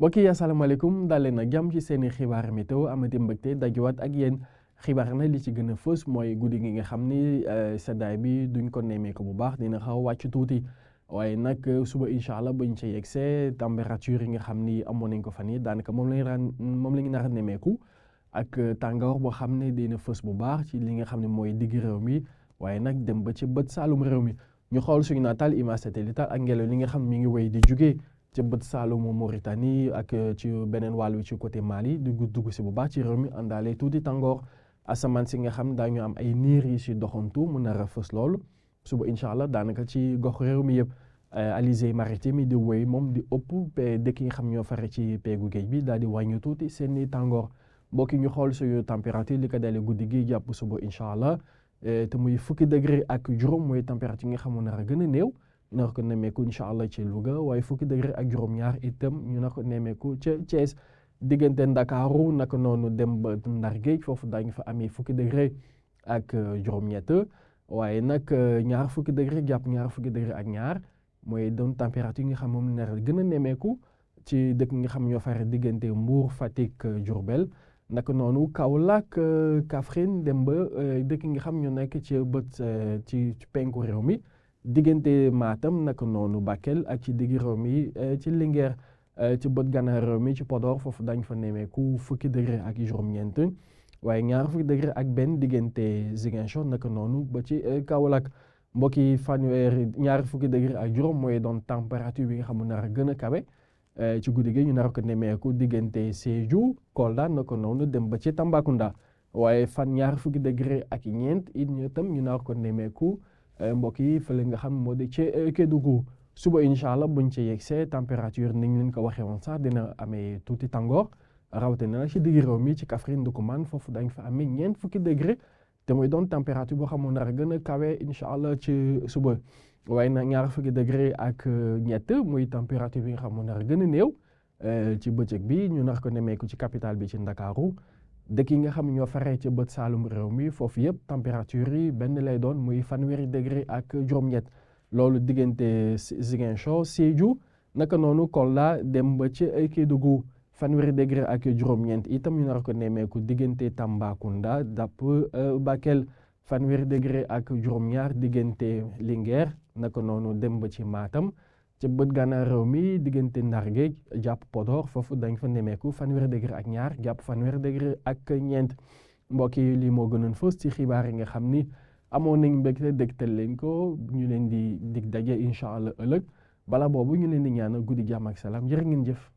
mbokk yi asalaamaaleykum daal leen ak jàmm ci seeni xibaar météo amati mbégte dajuwaat ak yéen xibaar na li ci gën a fës mooy guddi gi nga xam ni seddaay bi duñ ko nemmeeku bu baax dina xaw a wàcc tuuti waaye nag suba incha allah buñ ca yegsee température yi nga xam ni amoon nañ ko fan yi daanaka moom la ñu nar a nemmeeku ak tàngoor boo xam ne dina fës bu baax ci li nga xam ne mooy digg réew mi waaye nag dem ba ci bët saalum réew mi ñu xool suñu naataal image satellitale ak ngelaw li nga xam mi ngi wéy di jugee ci bët saalumu Mauritanie ak ci beneen wàll wi ci côté Mali dugg si bu baax ci réew mi àndaale tuuti tàngoor asamaan si nga xam daañu am ay niir yi si doxantu mu nar a fës loolu suba incha allah daanaka ci gox réew mi yëpp alizé maritime yi di wéy moom di ëpp dëkk yi nga xam ñoo fare ci peegu géej bi daal di wàññi tuuti seeni tàngoor mbokk yi ñu xool suñu température li ko dalee guddi gi jàpp suba incha allah te muy fukki degré ak juróom mooy température yi nga xam nar a gën a néew. ñu nar ko nemmeeku incha allah ci Louga waaye fukki degré ak juróom-ñaar itam ñu nar ko nemmeeku ca Thiès diggante Ndakaaru naka noonu dem ba Ndar Géej foofu daañu fa amee fukki degré ak juróom-ñett waaye nag ñaar fukki degré jàpp ñaar fukki degré ak ñaar mooy doon température yi nga xam moom nar gën a nemmeeku ci dëkk nga xam ñoo fare diggante Mbour Fatick Diourbel naka noonu Kaolack Kaffrine dem ba dëkk nga xam ñoo nekk ci bët ci penku réew mi. diggante Matam naka noonu Bakel ak ci digg réew mi ci Linguère ci bët gànnaar réew mi ci Podor foofu dañ fa nemmeeku fukki degré ak juróom-ñeent waaye ñaar fukki degré ak benn diggante Ziguinchor naka noonu ba ci Kaolack mbokki fanweeri ñaar fukki degré ak juróom mooy doon température bi nga xam ne nar a gën a kawe ci guddi gi ñu nar ko nemmeeku diggante Sédhiou Kolda naka noonu dem ba ci Tambacounda waaye ñaar fukki degré ak ñeent it ñu tam ñu nar ko nemmeeku. mbokk yi fële nga xam moo di ci Kédougou suba incha allah buñ ci yegsee température niñ leen ko waxee woon sax dina amee tuuti tàngoor rawatina nag ci digg réew mi ci Kaffrine Ndoukoumane foofu dañ fa amee ñeent fukki degré te muy doon température boo xam ne nar a gën a kawe incha allah ci suba waaye nag ñaar fukki degré ak ñett muy température bi nga xam ne nar a gën a néew ci bëccëg bi ñu nar ko nemmeeku ci capitale bi ci Ndakaaru dëkk yi nga xam ñoo faree ci bët saalum réew mi foofu yëpp température yi benn lay doon muy fanweeri degré ak juróom-ñett loolu diggante Ziguinchor Sédhiou naka noonu Kolda dem ba ci Kédougou fanweeri degré ak juróom-ñeent itam ñu nar ko nemmeeku diggante Tambacounda dàpp Bakel fanweeri degré ak juróom-ñaar diggante Linguère naka noonu dem ba ci Matam ci bët gànnaar réew mi diggante Ndar Géej jàpp Podor foofu dañ fa nemmeeku fanweeri degré ak ñaar jàpp fanweeri degré ak ñeent mbokk yi lii moo gënoon fës ci xibaar yi nga xam ni amoon nañ mbégte dégtal leen ko ñu leen di dig daje incha allah ëllëg bala boobu ñu leen di ñaanal guddi jàmm ak salaam jërë ngeen jëf.